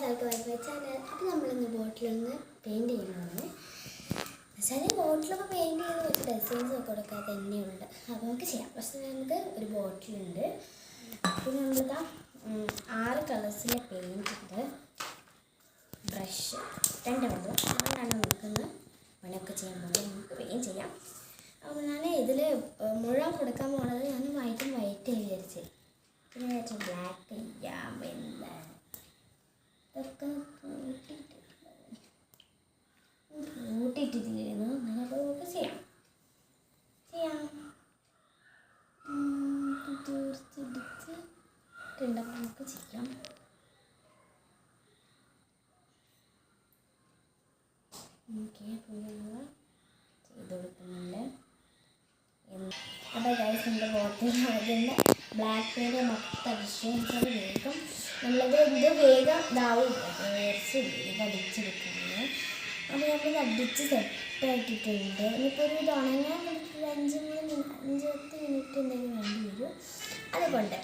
Welcome back my channel. അപ്പോൾ നമ്മളിന്ന് ബോട്ടിലൊന്ന് paint ചെയ്യുന്നതാണ്. വെച്ചാൽ ബോട്ടിലൊക്കെ പെയിൻറ്റ് ചെയ്ത് കുറച്ച് ഡിസൈൻസ് ഒക്കെ കൊടുക്കാൻ തന്നെയുണ്ട്. അപ്പോൾ നമുക്ക് ചെയ്യാം. പക്ഷേ നമുക്ക് ഒരു ബോട്ടിലുണ്ട്. പിന്നെ നമ്മളിതാ 6 കളേഴ്സിലെ പെയിൻറ്റ് ഉണ്ട്, ബ്രഷ് 2 വെള്ളം. അതുകൊണ്ടാണ് നമുക്കൊന്ന് പണിയൊക്കെ ചെയ്യാൻ പോകുന്നത്. നമുക്ക് പെയിൻറ്റ് ചെയ്യാം. അപ്പോൾ ഞാൻ ഇതിൽ മുഴുവൻ കൊടുക്കാൻ പോകുന്നത് ഞാൻ വൈറ്റ് വിചാരിച്ച്, പിന്നെ വിചാരിച്ചു ബ്ലാക്ക് ചെയ്യാം. ഇതൊക്കെ കൂട്ടിയിട്ടിട്ടില്ലായിരുന്നു. അങ്ങനെയൊക്കെ നമുക്ക് ചെയ്യാം തീർച്ചയായിട്ടും നമുക്ക് ചെയ്യാം. ഓക്കെ, ചെയ്ത് കൊടുക്കുന്നുണ്ട്. അപ്പോൾ ഗൈസ്, എൻ്റെ ബോട്ടിൽ അതിൻ്റെ ബ്ലാക്ക് പെയിൻറ്റ് മൊത്തം അടിച്ച് വേഗം ഇത് വേഗം ഇതാവില്ല, വേഗം അടിച്ചെടുക്കുന്നത്. അപ്പോൾ നമ്മളിത് അടിച്ച് സെറ്റാക്കിയിട്ടുണ്ട്. ഇനിയിപ്പോൾ ഒരു ഉണങ്ങാൻ ഒരു 5-10 മിനിറ്റ് എന്തെങ്കിലും വേണ്ടി വരും. അതുകൊണ്ട്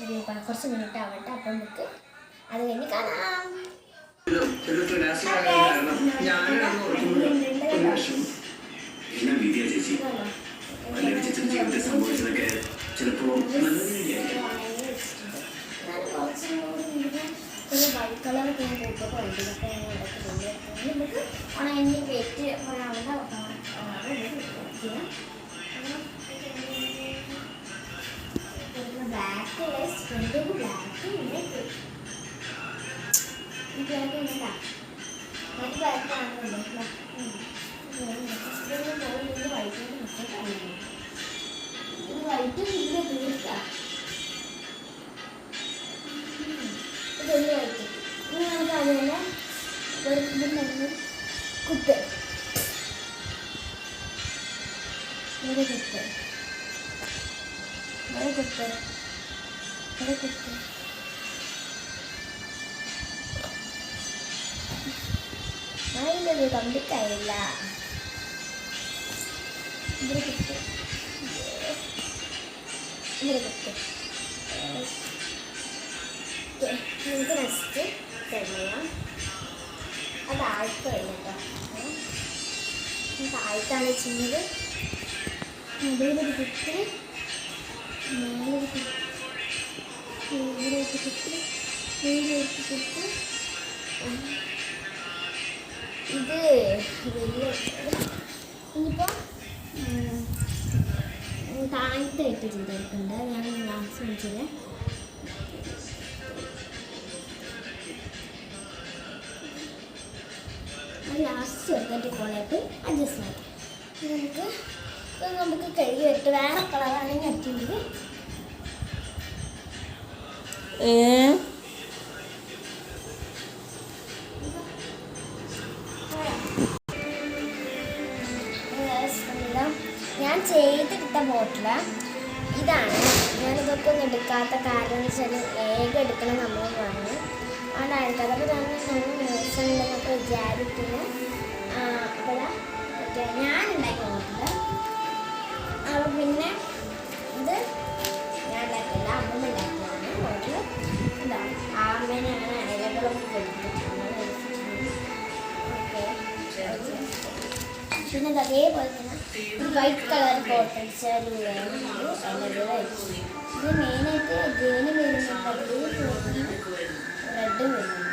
ഒരു കുറച്ച് മിനിറ്റ് ആവട്ടെ. അപ്പം നമുക്ക് അത് കഴിഞ്ഞ് കാണാം. ഒരു വൈറ്റ് കളറൊക്കെ ഞാൻ കൂട്ടൊക്കെ വണ്ടിയിലൊക്കെ ഞാൻ നടക്കുന്നുണ്ട്. നമുക്ക് ഉണങ്ങി വെയിറ്റ് ഒരാളുടെ ബ്ലാക്ക് സ്പ്രെഡ് ബ്ലാക്ക് ഉണ്ടല്ല, മറ്റു ബ്ലാക്കാണല്ലോ. വൈറ്റ് ഇത് വൈറ്റ് ഇതിൻ്റെ തീർക്കാം. ഇതൊന്ന് വൈറ്റ്. ഇനി നമുക്ക് അതുപോലെ കുത്ത് അതിലൊരു കംപ്ലീറ്റ് ആയില്ല. ഇവിടെ കുത്ത് നമുക്ക് നെക്സ്റ്റ് ചെയ്യാം. അത് ആഴ്ച കഴിഞ്ഞിട്ടോ, ആഴ്ചയാണ് ചെയ്യുന്നത്. അതിലൊരു കുത്ത്, മേലൊരു കുത്ത്, ഇതിലേക്ക് കുത്ത്, ഇതിലേക്ക് കുത്ത്. ഇത് വലിയ ഇനിയിപ്പോൾ താഴത്തായിട്ട് ചെയ്തെടുക്കുന്നുണ്ട്. ഞാൻ ഗ്ലാസ് വെച്ചത് ലാസ്റ്റ് ചെറുതായിട്ട് കോളായിട്ട് അഡ്ജസ്റ്റ് ആക്കി നമുക്ക് കഴുകി വെട്ട് വേറെ കളറാണെങ്കിൽ അടിക്കുന്നത്. ഞാൻ ചെയ്തെടുത്ത ബോട്ടില് ഇതാണ്. ഞാനിതൊക്കെ ഒന്നും എടുക്കാത്ത കാരണം എന്ന് വെച്ചാൽ വേഗം എടുക്കണം നമ്മൾ പറഞ്ഞു അതുകൊണ്ടാണ് എടുക്കാറ്. അപ്പോൾ നേഴ്സുണ്ടെന്നൊക്കെ വിചാരിക്കുന്നു. അപ്പോൾ ഞാൻ ഉണ്ടാക്കി ബോട്ടില്. അപ്പോൾ പിന്നെ ഇത് ഞാൻ ഉണ്ടാക്കിയില്ല, അമ്മ ഉണ്ടാക്കിയതാണ് ബോട്ടില്. ഇതാ അമ്മേനെയാണ് ഇലകളൊക്കെ കൊടുത്തിട്ടുണ്ട്. ഓക്കെ, പിന്നെ അതേപോലെ തന്നെ ഒരു വൈറ്റ് കളർ കോട്ടൺസ് ഒരു ഇത് മെയിനായിട്ട് ഗ്രീനും വരുന്നുണ്ട്, റെഡും വരുന്നുണ്ട്.